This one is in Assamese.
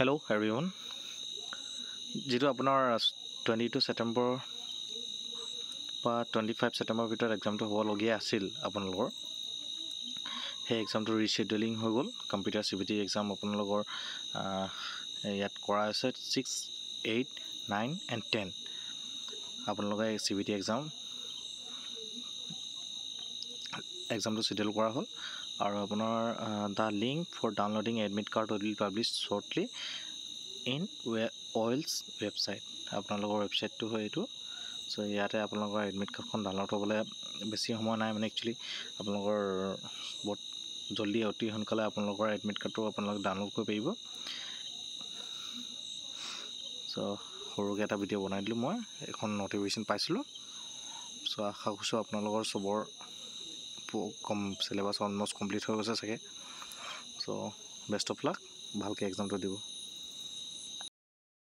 Hello everyone. যেটো আপোনাৰ 22 ছেপ্টেম্বৰ বা 25 ছেপ্টেম্বৰ ভিতৰত এক্সামটো হ'বলগীয়া আছিল আপোনালোকৰ সেই এক্সামটো ৰিশেডিউলিং হৈ গ'ল কম্পিউটাৰ CBT এক্সাম আপোনালোকৰ ইয়াত কৰা আছে 6, 8, 9 and 10 আপোনালোকে CBT এক্সামটো শিডিউল কৰা হ'ল আৰু আপোনাৰ the link for downloading admit card will be published shortly in OIL's website আপোনালোকৰ ৱেবছাইটটো হয় এইটো সো ইয়াতে আপোনালোকৰ এডমিট কাৰ্ডখন ডাউনলোড হ'বলৈ বেছি সময় নাই মানে একচুয়ালি আপোনালোকৰ বহুত জলদি অতি সোনকালে আপোনালোকৰ এডমিট কাৰ্ডটো আপোনালোক ডাউনলোড কৰিব পাৰিব সো সৰুকৈ এটা ভিডিঅ' বনাই দিলোঁ মই এখন নটিফিকেশ্যন পাইছিলোঁ সো আশা কৰিছোঁ আপোনালোকৰ সবৰ কম সিলেবাস অলমোস্ট কমপ্লিট হৈ গৈছে চাগে সো বেষ্ট অফ লাক ভালকৈ এক্সামটো দিব